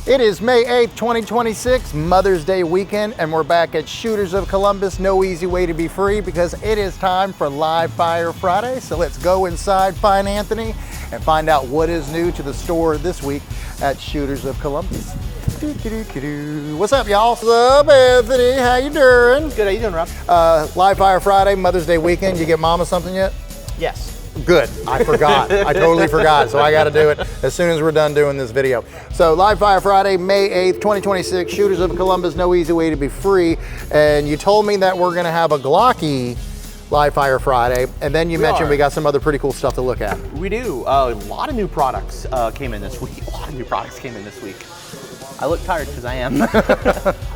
It is May 8th, 2026, Mother's Day weekend, and we're back at Shooters of Columbus. No easy way to be free because it is time for Live Fire Friday. So let's go inside, find Anthony, and find out what is new to the store this week at Shooters of Columbus. What's up, y'all? What's up, Anthony? How you doing? Good. How you doing, Rob? Live Fire Friday, Mother's Day weekend. You get Mama something yet? Yes. Good. I forgot. I totally forgot. So I got to do it as soon as we're done doing this video. So Live Fire Friday, May 8th, 2026, Shooters of Columbus, no easy way to be free. And you told me that we're going to have a Glocky Live Fire Friday. And then you mentioned we got some other pretty cool stuff to look at. We do. A lot of new products came in this week. I look tired because I am.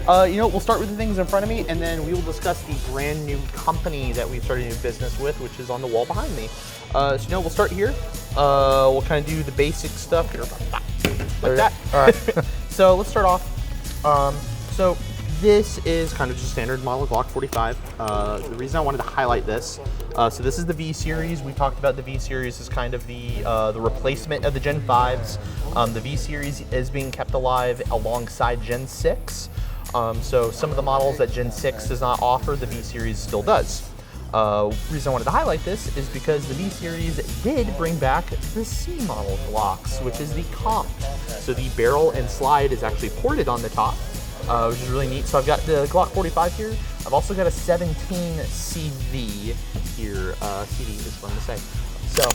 We'll start with the things in front of me, and then we will discuss the brand new company that we've started new business with, which is on the wall behind me. We'll start here. We'll kind of do the basic stuff here, like that. All right. So let's start off. So this is kind of just standard model Glock 45. The reason I wanted to highlight this, so this is the V series. We talked about the V series as kind of the replacement of the Gen 5s. The V series is being kept alive alongside Gen 6. So some of the models that Gen 6 does not offer, the V series still does. The reason I wanted to highlight this is because the V series did bring back the C model Glocks, which is the comp. So the barrel and slide is actually ported on the top, which is really neat. So I've got the Glock 45 here. I've also got a 17 CV here. CV is fun to say. So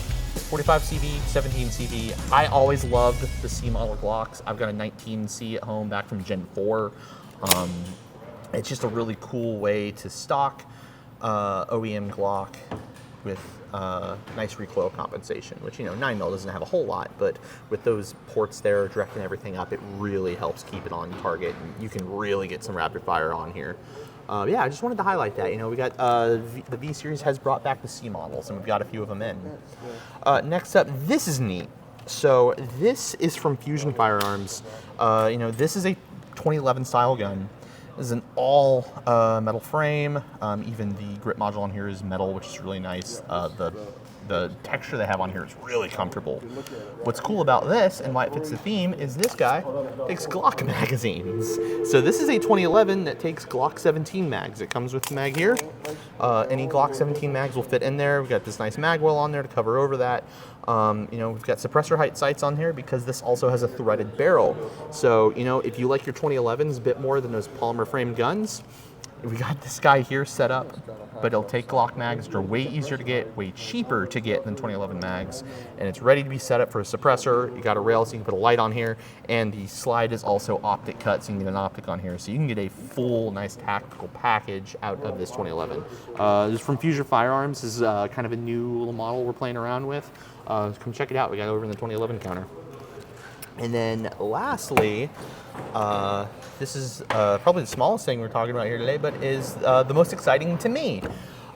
45 CV, 17 CV. I always loved the C model Glocks. I've got a 19C at home back from Gen 4. It's just a really cool way to stock OEM Glock with nice recoil compensation, which 9mm doesn't have a whole lot, but with those ports there directing everything up, it really helps keep it on target, and you can really get some rapid fire on here. Yeah, I just wanted to highlight that. We got the V series has brought back the C models, and we've got a few of them in. Next up, this is neat. So this is from Fusion Firearms. This is a 2011 style gun. This is an all metal frame. Even the grip module on here is metal, which is really nice. The texture they have on here is really comfortable. What's cool about this and why it fits the theme is this guy takes Glock magazines. So this is a 2011 that takes Glock 17 mags. It comes with the mag here. Any Glock 17 mags will fit in there. We've got this nice mag well on there to cover over that. We've got suppressor height sights on here because this also has a threaded barrel. So, if you like your 2011s a bit more than those polymer frame guns, we got this guy here set up, but it'll take Glock mags. They're way easier to get, way cheaper to get than 2011 mags, and it's ready to be set up for a suppressor. You got a rail so you can put a light on here, and the slide is also optic cut, so you can get an optic on here. So you can get a full, nice tactical package out of this 2011. This is from Fusion Firearms. This is kind of a new little model we're playing around with. Come check it out. We got it over in the 2011 counter. And then lastly, this is probably the smallest thing we're talking about here today, but is the most exciting to me.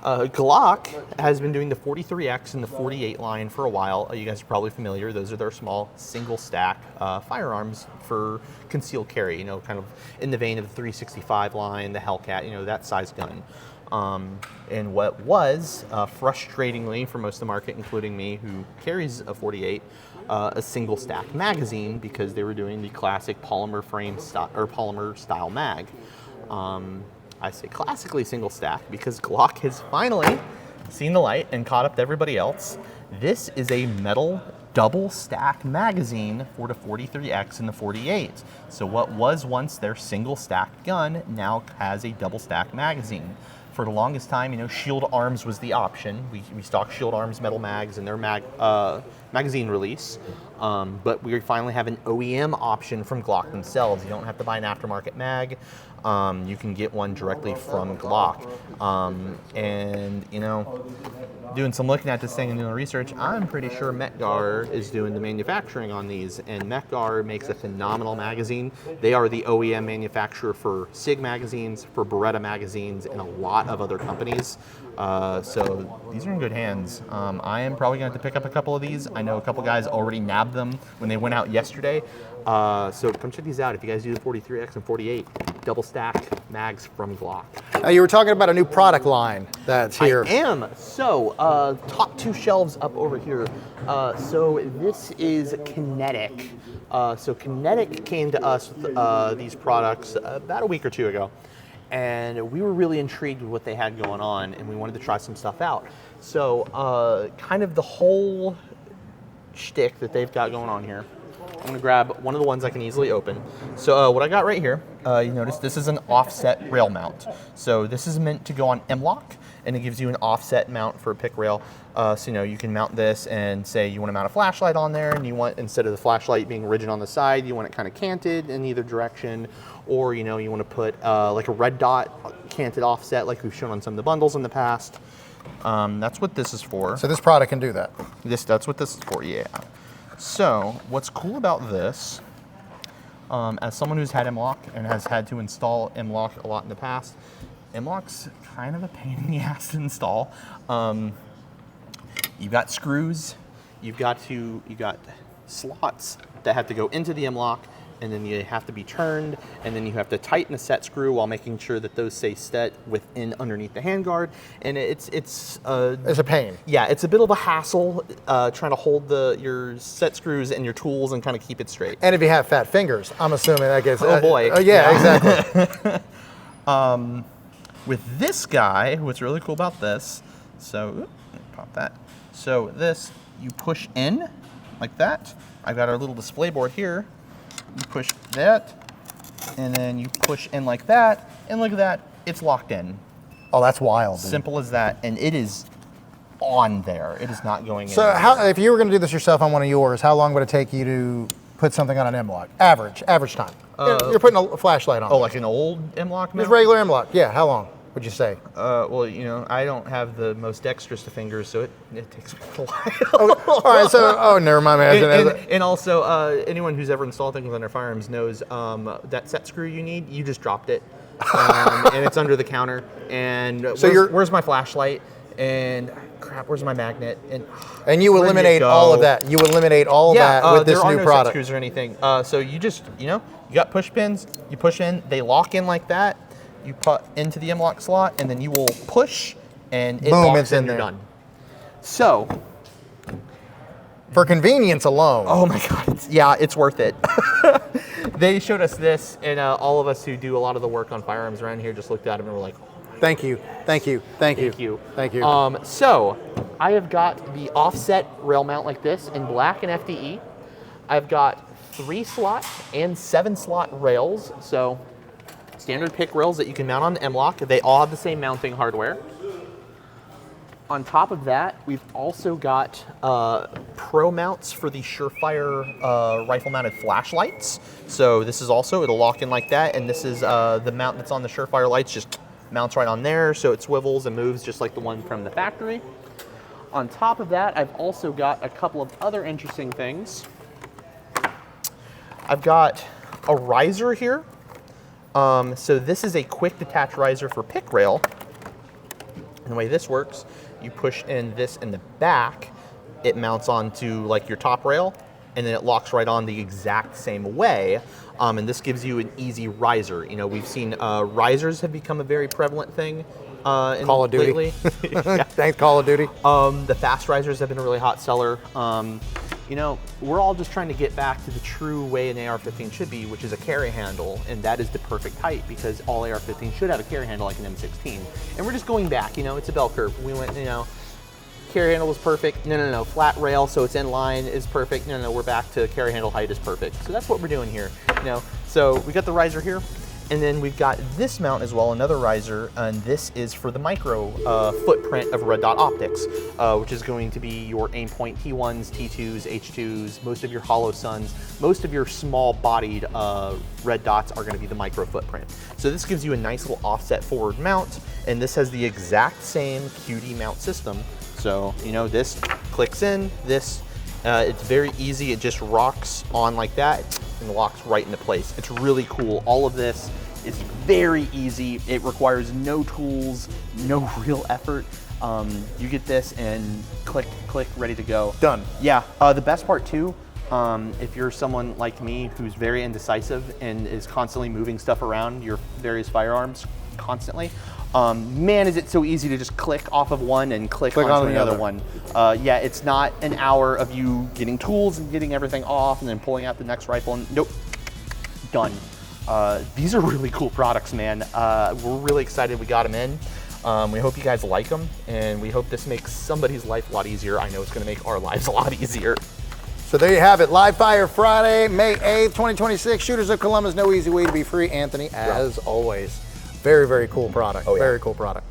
Glock has been doing the 43X and the 48 line for a while. You guys are probably familiar. Those are their small single stack firearms for concealed carry, kind of in the vein of the 365 line, the Hellcat, that size gun. And what was, frustratingly for most of the market, including me, who carries a 48, a single stack magazine because they were doing the classic polymer frame or polymer style mag. I say classically single stack because Glock has finally seen the light and caught up to everybody else. This is a metal double stack magazine for the 43X and the 48. So what was once their single stack gun now has a double stack magazine. For the longest time, Shield Arms was the option. We stocked Shield Arms metal mags in their magazine release, but we finally have an OEM option from Glock themselves. You don't have to buy an aftermarket mag. You can get one directly from Glock. Doing some looking at this thing and doing the research, I'm pretty sure Metgar is doing the manufacturing on these, and Metgar makes a phenomenal magazine. They are the OEM manufacturer for SIG magazines, for Beretta magazines, and a lot of other companies. So these are in good hands. I am probably going to have to pick up a couple of these. I know a couple guys already nabbed them when they went out yesterday. So come check these out if you guys do the 43X and 48. double stack mags from Glock. You were talking about a new product line that's here. I am. So, top 2 shelves up over here. So this is Kinetic. So Kinetic came to us with these products about a week or 2 ago. And we were really intrigued with what they had going on, and we wanted to try some stuff out. So kind of the whole shtick that they've got going on here. I'm gonna grab one of the ones I can easily open. So what I got right here, you notice this is an offset rail mount. So this is meant to go on M-LOK, and it gives you an offset mount for a pick rail. So you can mount this and say you want to mount a flashlight on there, and you want, instead of the flashlight being rigid on the side, you want it kind of canted in either direction, or you want to put like a red dot canted offset like we've shown on some of the bundles in the past. That's what this is for. So this product can do that. That's what this is for, yeah. So what's cool about this, as someone who's had M-LOK and has had to install M-LOK a lot in the past, M-LOK's kind of a pain in the ass to install. You've got screws, you've got slots that have to go into the M-LOK, and then you have to be turned, and then you have to tighten the set screw while making sure that those stay set within underneath the handguard, and it's a pain. Yeah, it's a bit of a hassle trying to hold your set screws and your tools and kind of keep it straight. And if you have fat fingers, I'm assuming that gets. Oh boy. Yeah, exactly. With this guy, what's really cool about this, so pop that. So this, you push in like that. I've got our little display board here. You push that, and then you push in like that, and look at that, it's locked in. Oh, that's wild. Dude. Simple as that, and it is on there. It is not going in. So if you were going to do this yourself on one of yours, how long would it take you to put something on an M-LOK? Average time. You're putting a flashlight on. Oh, like an old M-LOK? Just regular M-LOK. Yeah, how long would you say? Well, I don't have the most dexterous of fingers, so it takes a while. All right, so, never mind. And also, anyone who's ever installed things on their firearms knows that set screw you need, you just dropped it. And it's under the counter. And so where's my flashlight? And crap, where's my magnet? And you eliminate all of that. You eliminate all of that with this new there are no product. set screws or anything. So you just, you got push pins, you push in, they lock in like that. You put into the M-LOK slot, and then you will push, and it boom, locks it's in you're there. done. So, for convenience alone. Oh my God, it's worth it. They showed us this, and all of us who do a lot of the work on firearms around here just looked at them and were like, oh, thank you. So, I have got the offset rail mount like this in black and FDE. I've got 3 slot and 7 slot rails, so standard pick rails that you can mount on the M-LOK. They all have the same mounting hardware. On top of that, we've also got pro mounts for the Surefire rifle-mounted flashlights. So this is also, it'll lock in like that, and this is the mount that's on the Surefire lights, just mounts right on there, so it swivels and moves just like the one from the factory. On top of that, I've also got a couple of other interesting things. I've got a riser here. So this is a quick detach riser for pick rail. And the way this works, you push in this in the back, it mounts onto like your top rail, and then it locks right on the exact same way. And this gives you an easy riser. We've seen risers have become a very prevalent thing in Call of Duty. lately. Yeah. Thanks, Call of Duty. The fast risers have been a really hot seller. We're all just trying to get back to the true way an AR-15 should be, which is a carry handle, and that is the perfect height because all AR-15 should have a carry handle like an M16. And we're just going back, it's a bell curve. We went, carry handle was perfect. No, flat rail, so it's in line is perfect. No, we're back to carry handle height is perfect. So that's what we're doing here, So we got the riser here. And then we've got this mount as well, another riser, and this is for the micro footprint of red dot optics, which is going to be your Aimpoint T1s, T2s, H2s, most of your Hollow Suns, most of your small bodied red dots are going to be the micro footprint. So this gives you a nice little offset forward mount, and this has the exact same QD mount system. So, this clicks in, it's very easy, it just rocks on like that, and locks right into place. It's really cool. All of this is very easy. It requires no tools, no real effort. You get this and click, ready to go. Done. Yeah, the best part too, If you're someone like me who's very indecisive and is constantly moving stuff around your various firearms constantly, man, is it so easy to just click off of one and click onto on the another other. one. Yeah, it's not an hour of you getting tools and getting everything off and then pulling out the next rifle and nope, done. These are really cool products, man. We're really excited we got them in. We hope you guys like them, and we hope this makes somebody's life a lot easier. I know it's gonna make our lives a lot easier. So there you have it, Live Fire Friday, May 8th, 2026. Shooters of Columbus, no easy way to be free. Anthony, as always, very, very cool product. Oh, yeah. Very cool product.